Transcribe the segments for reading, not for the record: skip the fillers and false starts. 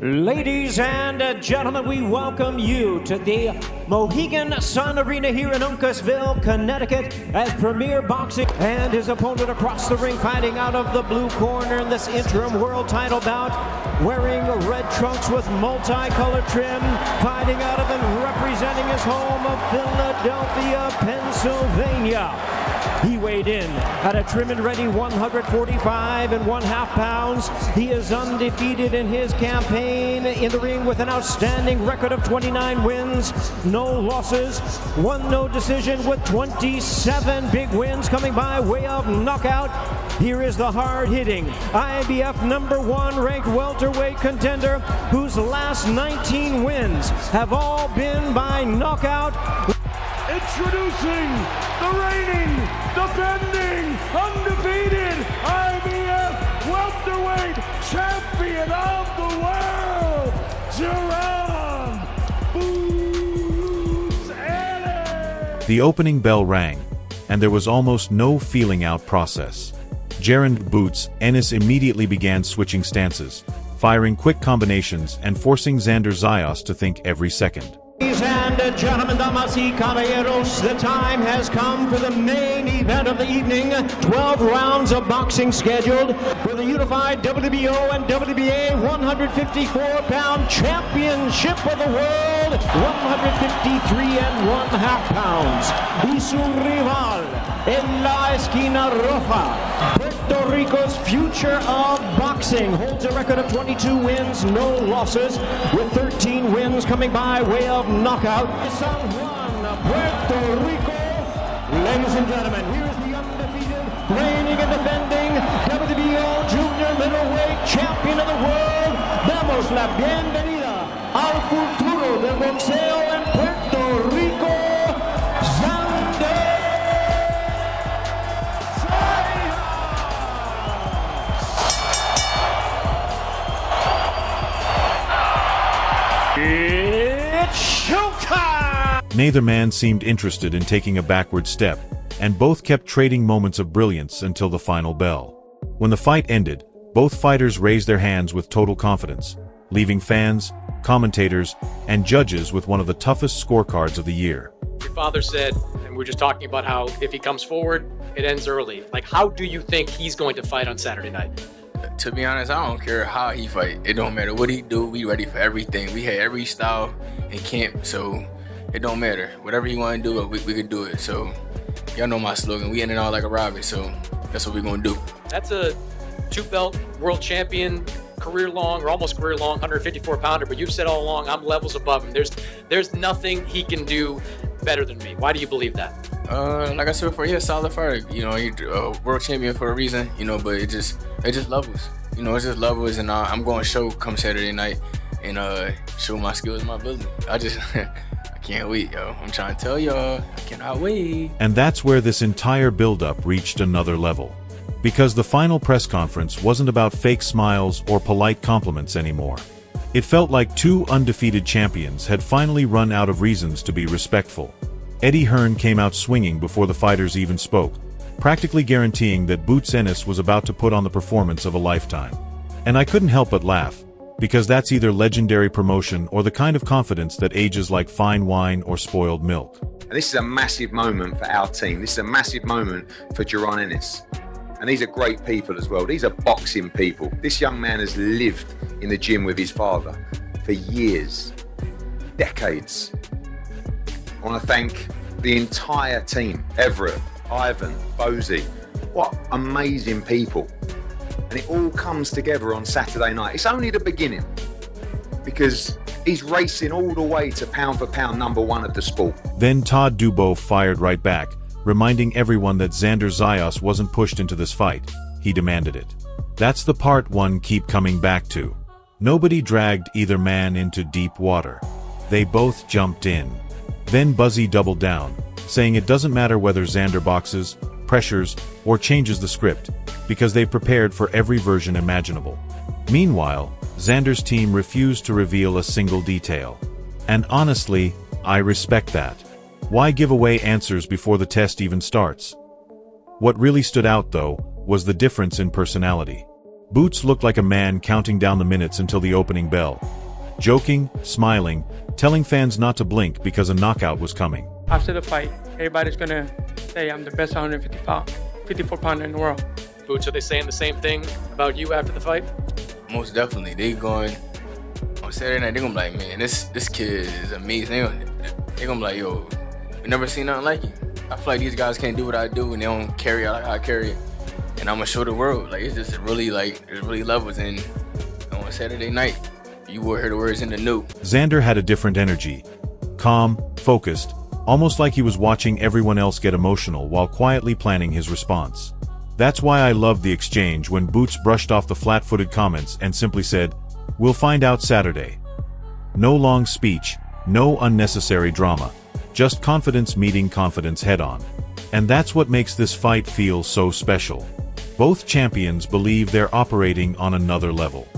Ladies and gentlemen, we welcome you to the Mohegan Sun Arena here in Uncasville, Connecticut, as Premier Boxing and his opponent across the ring, fighting out of the blue corner in this interim world title bout, wearing red trunks with multicolored trim, fighting out of and representing his home of Philadelphia, Pennsylvania. He weighed in at a trim and ready 145 and 1/2 pounds. He is undefeated in his campaign in the ring with an outstanding record of 29 wins, no losses, one no decision, with 27 big wins coming by way of knockout. Here is the hard-hitting IBF #1 ranked welterweight contender whose last 19 wins have all been by knockout. Introducing the reigning, defending, undefeated IBF welterweight champion of the world, Jaron Ennis. The opening bell rang, and there was almost no feeling out process. Jaron Boots Ennis immediately began switching stances, firing quick combinations and forcing Xander Zayas to think every second. Ladies and gentlemen, damas y caballeros, the time has come for the main event of the evening. 12 rounds of boxing scheduled for the unified WBO and WBA 154-pound championship of the world, 153 and 1/2 pounds. Y su rival en la esquina roja, Puerto Rico's future of boxing, holds a record of 22 wins, no losses, with 13 wins coming by way of knockout. San Juan, Puerto Rico. Ladies and gentlemen, here's the undefeated, reigning and defending WBO Junior Middleweight Champion of the world. Damos la bienvenida al futuro del boxeo en Puerto Rico, Xander Zayas. It's showtime! Neither man seemed interested in taking a backward step, and both kept trading moments of brilliance until the final bell. When the fight ended, both fighters raised their hands with total confidence, leaving fans, commentators, and judges with one of the toughest scorecards of the year. Your father said, and we're just talking about how if he comes forward, it ends early. Like, how do you think he's going to fight on Saturday night? To be honest, I don't care how he fight. It don't matter what he do. We ready for everything. We had every style in camp, so it don't matter. Whatever he want to do, we can do it. So y'all know my slogan. We in it all like a robin. So that's what we gonna do. That's a 2-belt world champion, career-long or almost career-long 154-pounder. But you've said all along, I'm levels above him. There's nothing he can do better than me. Why do you believe that? Like I said before, he's a solid fighter. You know, he's a world champion for a reason. You know, but it just levels. You know, it's just levels, and I'm going to show come Saturday night and show my skills, my ability. I can't wait, yo. I'm trying to tell y'all, I cannot wait. And that's where this entire build-up reached another level. Because the final press conference wasn't about fake smiles or polite compliments anymore. It felt like two undefeated champions had finally run out of reasons to be respectful. Eddie Hearn came out swinging before the fighters even spoke, practically guaranteeing that Boots Ennis was about to put on the performance of a lifetime. And I couldn't help but laugh, because that's either legendary promotion or the kind of confidence that ages like fine wine or spoiled milk. And this is a massive moment for our team. This is a massive moment for Jaron Ennis. And these are great people as well. These are boxing people. This young man has lived in the gym with his father for years, decades. I want to thank the entire team, Everett, Ivan, Bozy. What amazing people. And it all comes together on Saturday night. It's only the beginning, because he's racing all the way to pound for pound #1 of the sport. Then Todd Dubow fired right back, reminding everyone that Xander Zayas wasn't pushed into this fight, he demanded it. That's the part one keep coming back to. Nobody dragged either man into deep water. They both jumped in. Then Buzzy doubled down, saying it doesn't matter whether Xander boxes, pressures, or changes the script, because they've prepared for every version imaginable. Meanwhile, Xander's team refused to reveal a single detail. And honestly, I respect that. Why give away answers before the test even starts? What really stood out, though, was the difference in personality. Boots looked like a man counting down the minutes until the opening bell. Joking, smiling, telling fans not to blink because a knockout was coming. After the fight, everybody's gonna say I'm the best 154 pounder in the world. Boots, are they saying the same thing about you after the fight? Most definitely. They going on Saturday night, they're gonna be like, man, this kid is amazing. They're gonna be like, yo, we never seen nothing like it. I feel like these guys can't do what I do and they don't carry it like I carry it. And I'm gonna show the world. Like, it's just really there's really levels. And on Saturday night, you will hear the words in the new. Xander had a different energy. Calm, focused, almost like he was watching everyone else get emotional while quietly planning his response. That's why I loved the exchange when Boots brushed off the flat-footed comments and simply said, "We'll find out Saturday." No long speech, no unnecessary drama, just confidence meeting confidence head-on. And that's what makes this fight feel so special. Both champions believe they're operating on another level.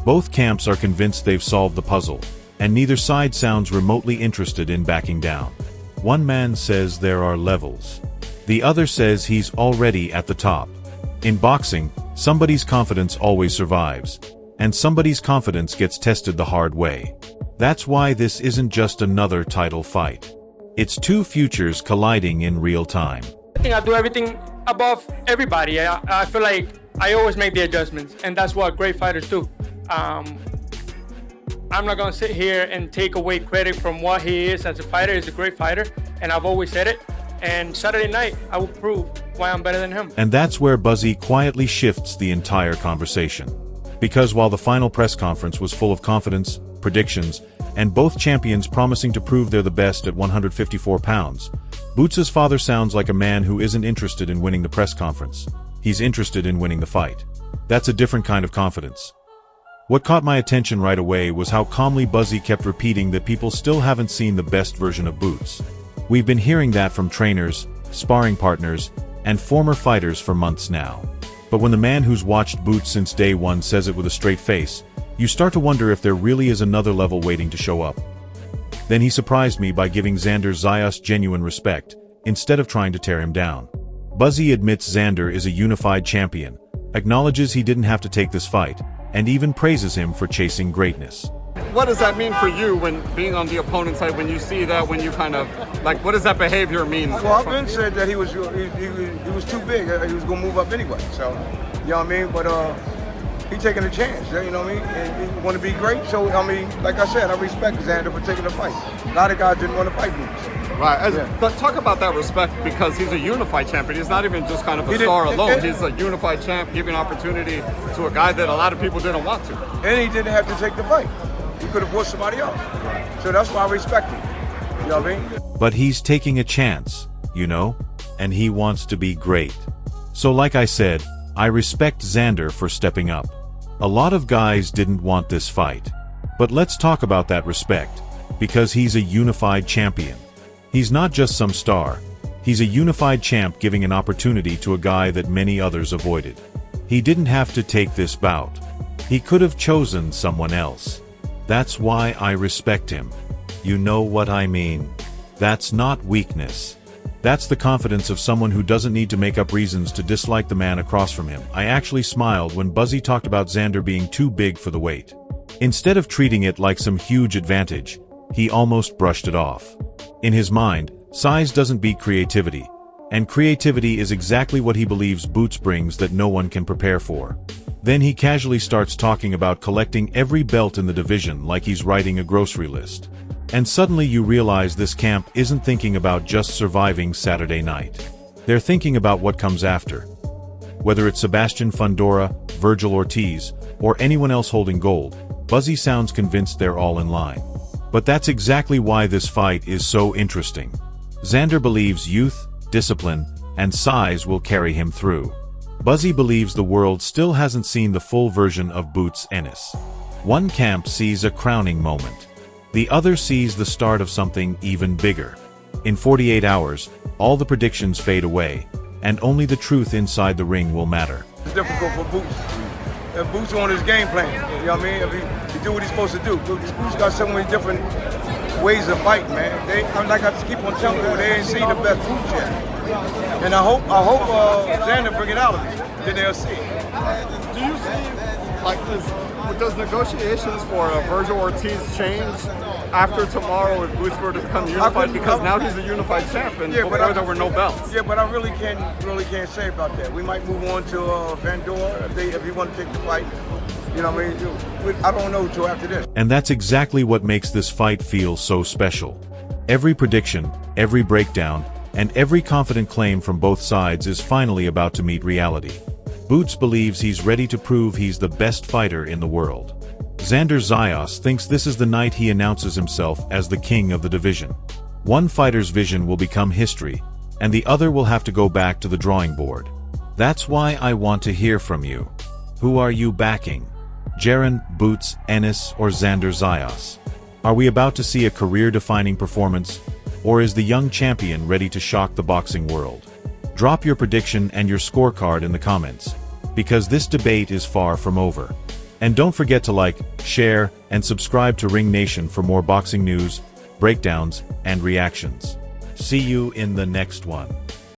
Both camps are convinced they've solved the puzzle, and neither side sounds remotely interested in backing down. One man says there are levels. The other says he's already at the top. In boxing, somebody's confidence always survives, and somebody's confidence gets tested the hard way. That's why this isn't just another title fight. It's two futures colliding in real time. I think I do everything above everybody. I feel like I always make the adjustments, and that's what great fighters do. I'm not gonna sit here and take away credit from what he is as a fighter. He's a great fighter, and I've always said it. And Saturday night, I will prove why I'm better than him. And that's where Buzzy quietly shifts the entire conversation. Because while the final press conference was full of confidence, predictions, and both champions promising to prove they're the best at 154 pounds, Boots' father sounds like a man who isn't interested in winning the press conference. He's interested in winning the fight. That's a different kind of confidence. What caught my attention right away was how calmly Buzzy kept repeating that people still haven't seen the best version of Boots. We've been hearing that from trainers, sparring partners, and former fighters for months now. But when the man who's watched Boots since day one says it with a straight face, you start to wonder if there really is another level waiting to show up. Then he surprised me by giving Xander Zayas genuine respect, instead of trying to tear him down. Buzzy admits Xander is a unified champion, acknowledges he didn't have to take this fight, and even praises him for chasing greatness. What does that mean for you when being on the opponent's side, when you see that, when you kind of, like, what does that behavior mean? Well, I've been said that he was too big. He was going to move up anyway. So, you know what I mean? But he taking a chance, you know what I mean? And he want to be great. So, I mean, like I said, I respect Xander for taking the fight. A lot of guys didn't want to fight Boots. Right. Yeah. But talk about that respect, because he's a unified champion. He's not even just kind of a star alone. He's a unified champ, giving opportunity to a guy that a lot of people didn't want to. And he didn't have to take the fight. He could have forced somebody else. So that's why I respect him. You know what I mean? But he's taking a chance, you know, and he wants to be great. So like I said, I respect Xander for stepping up. A lot of guys didn't want this fight. But let's talk about that respect, because he's a unified champion. He's not just some star. He's a unified champ giving an opportunity to a guy that many others avoided. He didn't have to take this bout. He could have chosen someone else. That's why I respect him. You know what I mean. That's not weakness. That's the confidence of someone who doesn't need to make up reasons to dislike the man across from him. I actually smiled when Buzzy talked about Xander being too big for the weight. Instead of treating it like some huge advantage, he almost brushed it off. In his mind, size doesn't beat creativity, and creativity is exactly what he believes Boots brings that no one can prepare for. Then he casually starts talking about collecting every belt in the division like he's writing a grocery list. And suddenly you realize this camp isn't thinking about just surviving Saturday night. They're thinking about what comes after. Whether it's Sebastian Fundora, Virgil Ortiz, or anyone else holding gold, Buzzy sounds convinced they're all in line. But that's exactly why this fight is so interesting. Xander believes youth, discipline, and size will carry him through. Buzzy believes the world still hasn't seen the full version of Boots Ennis. One camp sees a crowning moment. The other sees the start of something even bigger. In 48 hours, all the predictions fade away, and only the truth inside the ring will matter. It's difficult for Boots. If Boots on his game plan, you know what I mean? If he do what he's supposed to do. Boots got so many different ways of fighting, man. Like I keep on telling you, they ain't seen the best Boots yet. And I hope Xander bring it out of him. Then they'll see. Do you see Like, does negotiations for Virgil Ortiz change after tomorrow if Boots were to become unified? Because now he's a unified champ, and before there were no belts. Yeah, but I really can't say about that. We might move on to Vandor if you want to take the fight. You know what I mean? I don't know until after this. And that's exactly what makes this fight feel so special. Every prediction, every breakdown, and every confident claim from both sides is finally about to meet reality. Boots believes he's ready to prove he's the best fighter in the world. Xander Zayas thinks this is the night he announces himself as the king of the division. One fighter's vision will become history, and the other will have to go back to the drawing board. That's why I want to hear from you. Who are you backing? Jaron, Boots, Ennis, or Xander Zayas? Are we about to see a career-defining performance, or is the young champion ready to shock the boxing world? Drop your prediction and your scorecard in the comments, because this debate is far from over. And don't forget to like, share, and subscribe to Ring Nation for more boxing news, breakdowns, and reactions. See you in the next one.